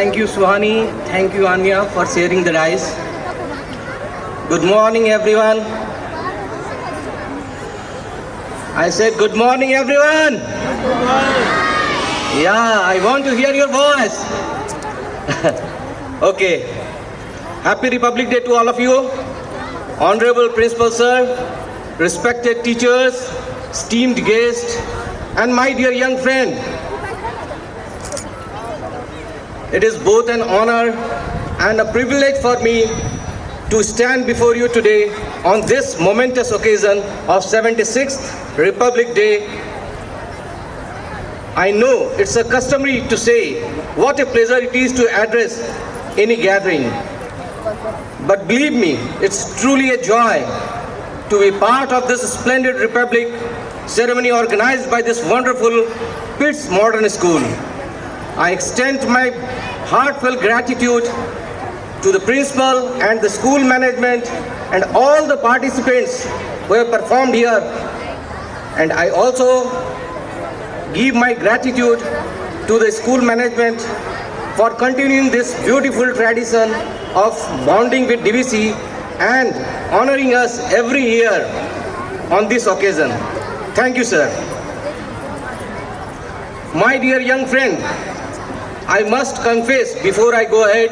Thank you, Suhani. Thank you, Anya, for sharing the rice. Good morning, everyone. I said, good morning, everyone. Yeah, I want to hear your voice. Okay. Happy Republic Day to all of you. Honorable Principal Sir, respected teachers, esteemed guests, and my dear young friend. It is both an honor and a privilege for me to stand before you today on this momentous occasion of 76th Republic Day. I know it's a customary to say what a pleasure it is to address any gathering. But believe me, it's truly a joy to be part of this splendid Republic ceremony organized by this wonderful Pitts Modern School. I extend my heartfelt gratitude to the principal and the school management and all the participants who have performed here. And I also give my gratitude to the school management for continuing this beautiful tradition of bonding with DVC and honoring us every year on this occasion. Thank you, sir. My dear young friend, I must confess before I go ahead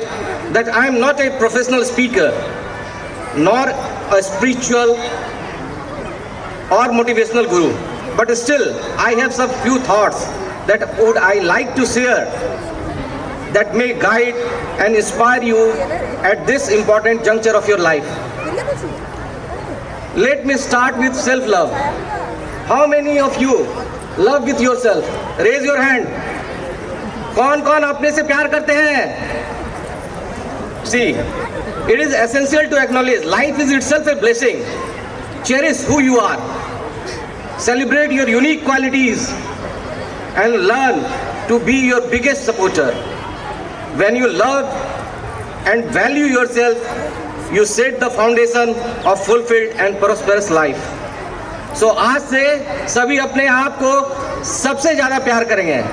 that I am not a professional speaker, nor a spiritual or motivational guru. But still, I have some few thoughts that would I like to share that may guide and inspire you at this important juncture of your life. Let me start with self-love. How many of you love with yourself? Raise your hand. कौन कौन अपने से प्यार करते हैं? See, it is essential to acknowledge life is itself a blessing. Cherish who you are. Celebrate your unique qualities and learn to be your biggest supporter. When you love and value yourself, you set the foundation of fulfilled and prosperous life. So आज से सभी अपने आप को सबसे ज्यादा प्यार करेंगे.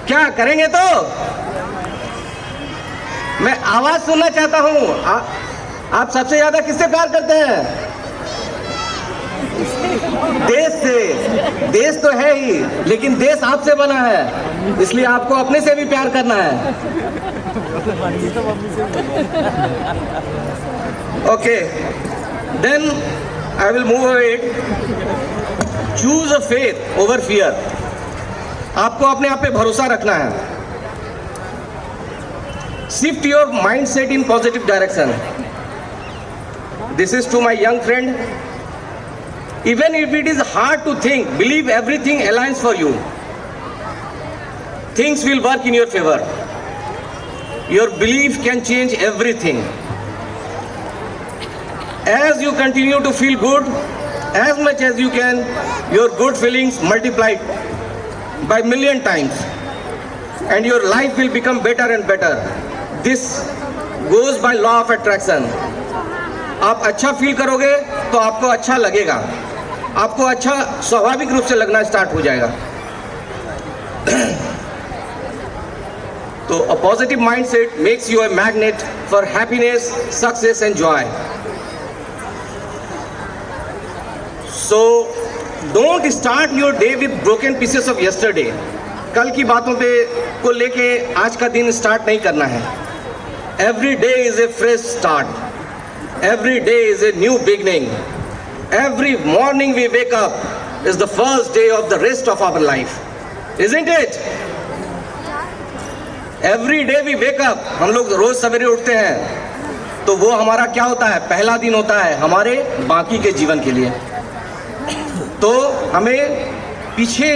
क्या करेंगे? तो मैं आवाज सुनना चाहता हूं. आप सबसे ज्यादा किससे प्यार करते हैं? देश से. देश तो है ही, लेकिन देश आपसे बना है, इसलिए आपको अपने से भी प्यार करना है. Okay, then I will move ahead. Choose a faith over fear. आपको अपने आप पे भरोसा रखना है. Shift your mindset in positive direction. This is to my young friend. Even if it is hard to think, believe everything aligns for you. Things will work in your favor. Your belief can change everything. As you continue to feel good, as much as you can, your good feelings multiplied by million times. And your life will become better and better. This goes by law of attraction. आप अच्छा feel करोगे तो आपको अच्छा लगेगा. आपको अच्छा स्वाभाविक रूप से लगना स्टार्ट हो जाएगा. तो a positive mindset makes you a magnet for happiness, success and joy. So don't start your day with broken pieces of yesterday. कल की बातों पे को लेके आज का दिन स्टार्ट नहीं करना है. Every day is a fresh start. Every day is a new beginning. Every morning we wake up is the first day of the rest of our life. Isn't it? Every day we wake up. हम लोग रोज सवेरे उठते हैं तो वो हमारा क्या होता है? पहला दिन होता है हमारे बाकी के जीवन के लिए. तो हमें पीछे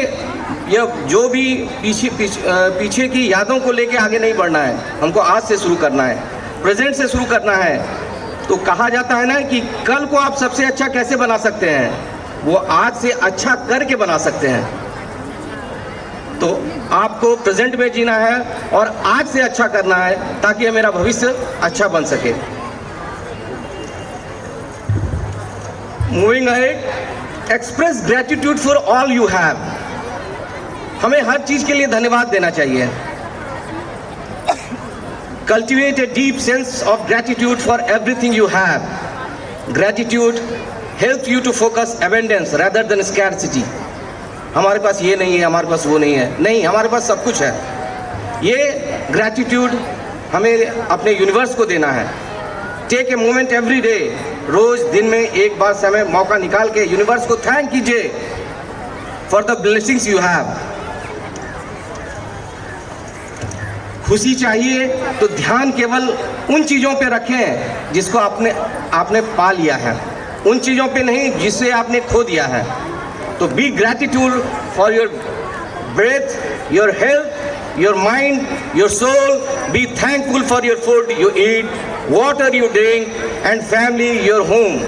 या जो भी पीछे की यादों को लेके आगे नहीं बढ़ना है. हमको आज से शुरू करना है, प्रेजेंट से शुरू करना है. तो कहा जाता है ना कि कल को आप सबसे अच्छा कैसे बना सकते हैं? वो आज से अच्छा करके बना सकते हैं. तो आपको प्रेजेंट में जीना है और आज से अच्छा करना है ताकि मेरा भविष्य अच्छा बन सके. Moving ahead, express gratitude for all you have. हमें हर चीज के लिए धन्यवाद देना चाहिए. Cultivate a deep sense of gratitude for everything you have. Gratitude helps you to focus abundance rather than scarcity. हमारे पास ये नहीं है, हमारे पास वो नहीं है, नहीं, हमारे पास सब कुछ है. ये gratitude हमें अपने यूनिवर्स को देना है. Take a moment every day, रोज दिन में एक बार समय मौका निकाल के यूनिवर्स को थैंक कीजिए for the blessings you have. खुशी चाहिए तो ध्यान केवल उन चीज़ों पे रखें जिसको आपने पा लिया है, उन चीज़ों पे नहीं जिससे आपने खो दिया है. तो be gratitude for your breath, your health, your mind, your soul. Be thankful for your food you eat, water you drink, and family your home.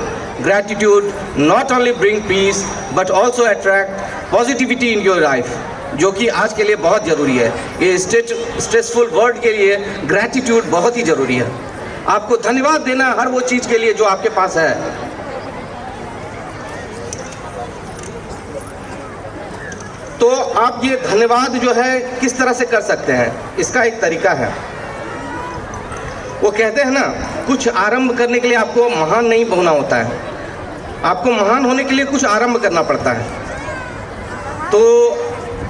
Gratitude not only bring peace but also attract positivity in your life, जो कि आज के लिए बहुत ज़रूरी है. ये stressful world के लिए ग्रैटिट्यूड बहुत ही ज़रूरी है. आपको धन्यवाद देना हर वो चीज़ के लिए जो आपके पास है. तो आप ये धन्यवाद जो है किस तरह से कर सकते हैं, इसका एक तरीका है. वो कहते हैं ना, कुछ आरंभ करने के लिए आपको महान नहीं होना होता है, आपको महान होने के लिए कुछ आरंभ करना पड़ता है. तो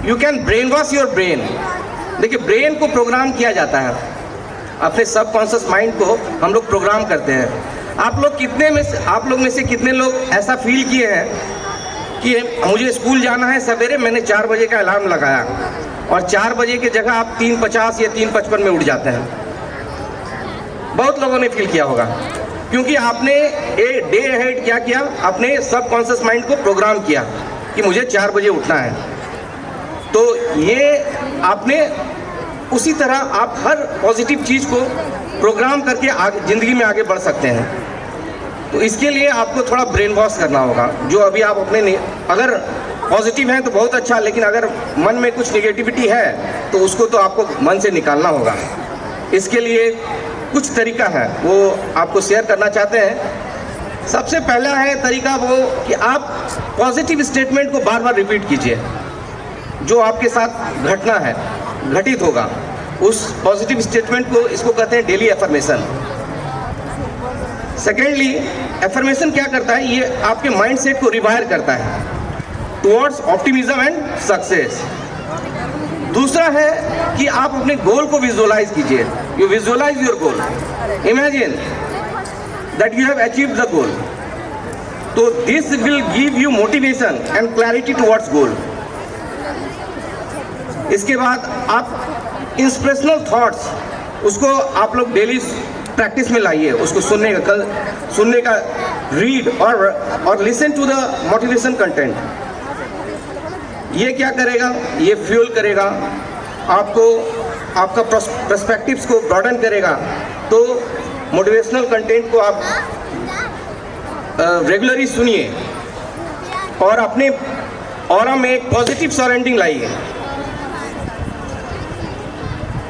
you can brain wash your brain. देखिए, ब्रेन को प्रोग्राम किया जाता है, अपने सबकॉन्शियस माइंड को हम लोग प्रोग्राम करते हैं. आप लोग में से कितने लोग ऐसा फील किए हैं कि मुझे स्कूल जाना है सवेरे, मैंने 4 बजे का अलार्म लगाया और 4 बजे की जगह आप 3:50 या 3:55 में उठ जाते हैं. बहुत लोगों ने फील किया होगा, क्योंकि आपने एक डे अहेड क्या किया, अपने सबकॉन्शियस माइंड को प्रोग्राम किया कि मुझे 4 बजे उठना है. तो ये आपने उसी तरह आप हर पॉजिटिव चीज़ को प्रोग्राम करके ज़िंदगी में आगे बढ़ सकते हैं. तो इसके लिए आपको थोड़ा ब्रेन वॉश करना होगा. जो अभी आप अपने अगर पॉजिटिव हैं तो बहुत अच्छा, लेकिन अगर मन में कुछ नेगेटिविटी है तो उसको तो आपको मन से निकालना होगा. इसके लिए कुछ तरीका है, वो आपको शेयर करना चाहते हैं. सबसे पहला है तरीका वो कि आप पॉजिटिव स्टेटमेंट को बार बार रिपीट कीजिए. जो आपके साथ घटना है, घटित होगा, उस पॉजिटिव स्टेटमेंट को, इसको कहते हैं डेली एफर्मेशन. सेकेंडली, एफर्मेशन क्या करता है, ये आपके माइंड सेट को रिवायर करता है टुवर्ड्स ऑप्टिमिज्म एंड सक्सेस. दूसरा है कि आप अपने गोल को विजुअलाइज कीजिए. You visualize your goal, imagine that you have achieved the goal. तो this will give you motivation and clarity towards goal. इसके बाद आप इंस्पिरेशनल थॉट्स, उसको आप लोग डेली प्रैक्टिस में लाइए. उसको सुनने का रीड और listen to the motivation content. ये क्या करेगा, ये फ्यूल करेगा आपको, आपका पर्सपेक्टिव्स को ब्रॉडन करेगा. तो मोटिवेशनल कंटेंट को आप रेगुलरली सुनिए और अपने ऑरा में एक पॉजिटिव सराउंडिंग लाइए.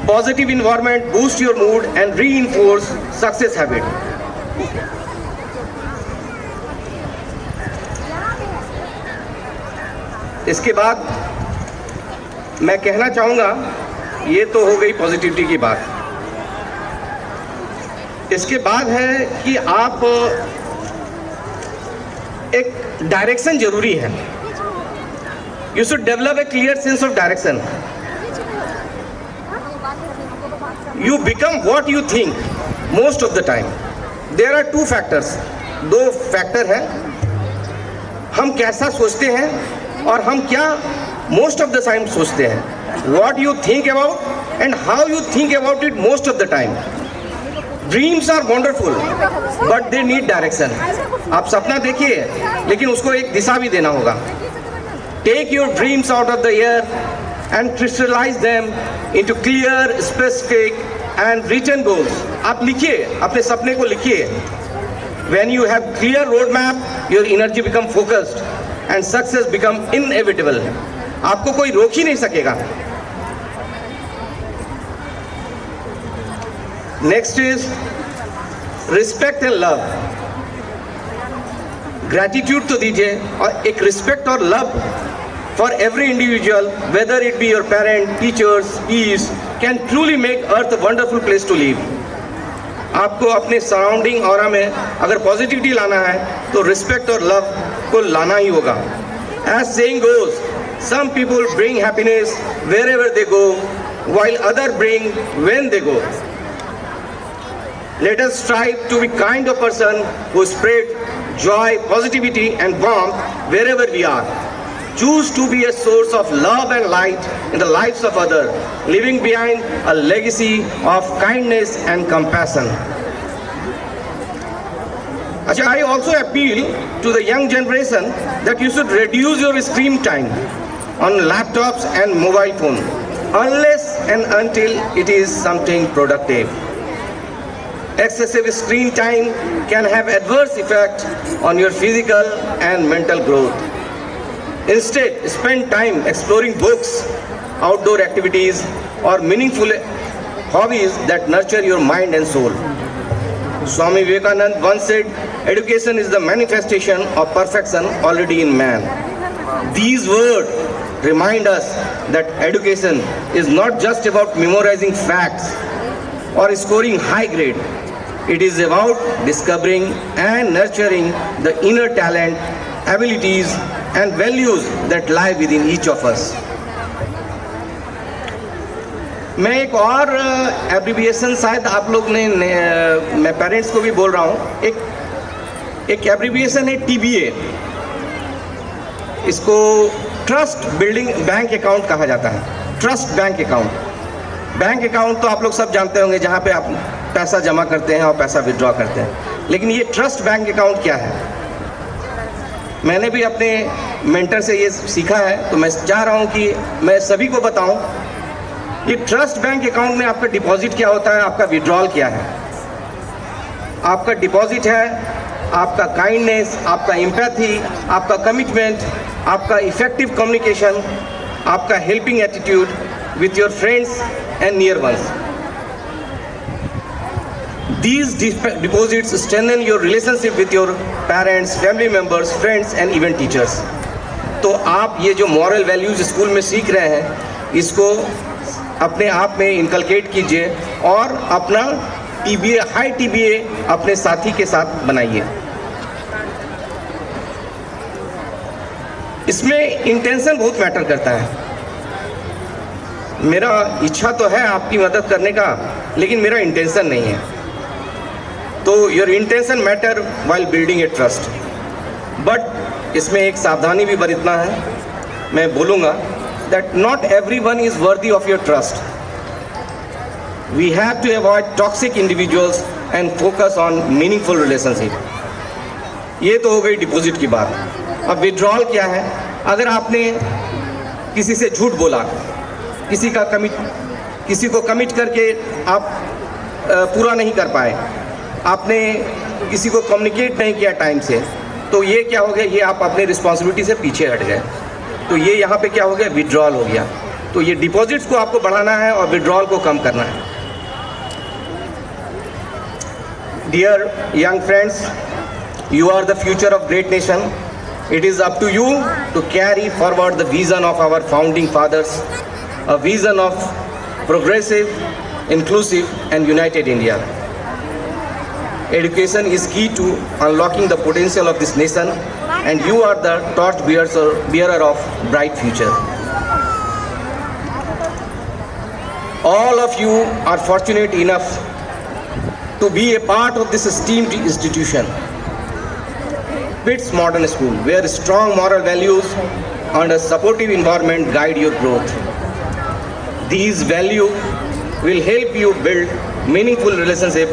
Positive environment boost your mood and reinforce success habit. इसके बाद मैं कहना चाहूँगा, ये तो हो गई पॉजिटिविटी की बात. इसके बाद है कि आप एक डायरेक्शन जरूरी है. You should develop a clear sense of direction. You become what you think most of the time. There are 2 factors, 2 factor हैं. हम कैसा सोचते हैं और हम क्या मोस्ट ऑफ द टाइम सोचते हैं. What you think about and how you think about it most of the time. Dreams are wonderful, but they need direction. आप सपना देखिए, लेकिन उसको एक दिशा भी देना होगा. Take your dreams out of the air and crystallize them into clear, specific and written goals. आप लिखिए, अपने सपने को लिखिए. When you have clear roadmap, your energy become focused and success become inevitable. आपको कोई रोक ही नहीं सकेगा. Next is respect and love. Gratitude तो दीजिए और एक रिस्पेक्ट और love for every individual, whether it be your parent, teachers, peers, can truly make earth a wonderful place to live. आपको अपने सराउंडिंग ऑरा में अगर पॉजिटिविटी लाना है तो रिस्पेक्ट और लव को लाना ही होगा. As saying goes, some people bring happiness wherever they go, while others bring when they go. Let us strive to be kind of person who spread joy, positivity and warmth wherever we are. Choose to be a source of love and light in the lives of others, leaving behind a legacy of kindness and compassion. I also appeal to the young generation that you should reduce your screen time on laptops and mobile phone, unless and until it is something productive. Excessive screen time can have adverse effect on your physical and mental growth. Instead, spend time exploring books, outdoor activities, or meaningful hobbies that nurture your mind and soul. Swami Vivekananda once said, education is the manifestation of perfection already in man. These words remind us that education is not just about memorizing facts or scoring high grade. It is about discovering and nurturing the inner talent, abilities and values that lie within each of us. मैं एक और abbreviation शायद आप लोग ने मैं parents को भी बोल रहा हूँ, एक एब्रिविएशन है TBA. इसको ट्रस्ट बिल्डिंग बैंक अकाउंट कहा जाता है. Trust bank account. Bank account तो आप लोग सब जानते होंगे, जहाँ पे आप पैसा जमा करते हैं और पैसा विड्रॉ करते हैं. लेकिन ये ट्रस्ट बैंक अकाउंट क्या है? मैंने भी अपने मेंटर से ये सीखा है, तो मैं चाह रहा हूँ कि मैं सभी को बताऊँ. ये ट्रस्ट बैंक अकाउंट में आपका डिपॉजिट क्या होता है, आपका विड्रॉल क्या है. आपका डिपॉजिट है आपका काइंडनेस, आपका एम्पैथी, आपका कमिटमेंट, आपका इफेक्टिव कम्युनिकेशन, आपका helping attitude with your friends and near ones. These deposits strengthen your relationship with your parents, family members, friends and even teachers. तो आप ये जो moral values स्कूल में सीख रहे हैं, इसको अपने आप में इनकलकेट कीजिए और अपना TBA, हाई TBA अपने साथी के साथ बनाइए. इसमें इंटेंशन बहुत मैटर करता है. मेरा इच्छा तो है आपकी मदद करने का, लेकिन मेरा इंटेंशन नहीं है. तो your intention matter while building a trust. But इसमें एक सावधानी भी बरतना है. मैं बोलूँगा that not everyone is worthy of your trust. We have to avoid toxic individuals and focus on meaningful relationship. ये तो हो गई डिपॉजिट की बात. अब विड्रॉल क्या है? अगर आपने किसी से झूठ बोला, किसी को कमिट करके आप पूरा नहीं कर पाए, आपने किसी को कम्युनिकेट नहीं किया टाइम से, तो ये क्या हो गया? ये आप अपने रिस्पॉन्सिबिलिटी से पीछे हट गए. तो ये यहाँ पे क्या हो गया? विड्रॉल हो गया. तो ये डिपॉजिट्स को आपको बढ़ाना है और विड्रॉल को कम करना है. Dear young friends, you are the future of great nation. It is up to you to carry forward the vision of our founding fathers, a vision of progressive, inclusive and united India. Education is key to unlocking the potential of this nation, and you are the torch bearer of bright future. All of you are fortunate enough to be a part of this esteemed institution, BITS Modern School, where strong moral values and a supportive environment guide your growth. These values will help you build meaningful relationships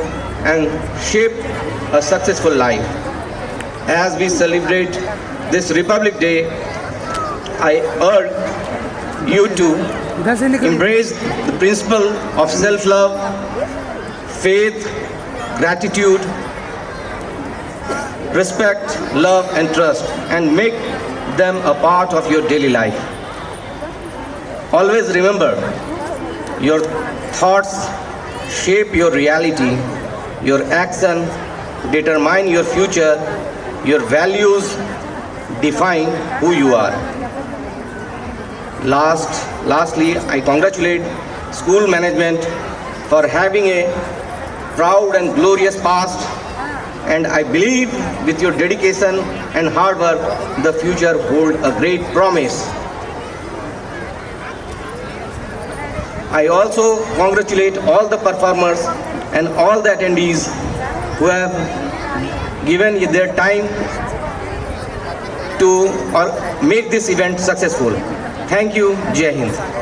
and shape a successful life. As we celebrate this Republic Day, I urge you to embrace the principle of self-love, faith, gratitude, respect, love and trust, and make them a part of your daily life. Always remember, your thoughts shape your reality, your action determine your future, your values define who you are. Lastly, I congratulate school management for having a proud and glorious past, and I believe with your dedication and hard work, the future holds a great promise. I also congratulate all the performers and all the attendees who have given their time to make this event successful. Thank you. Jai Hind.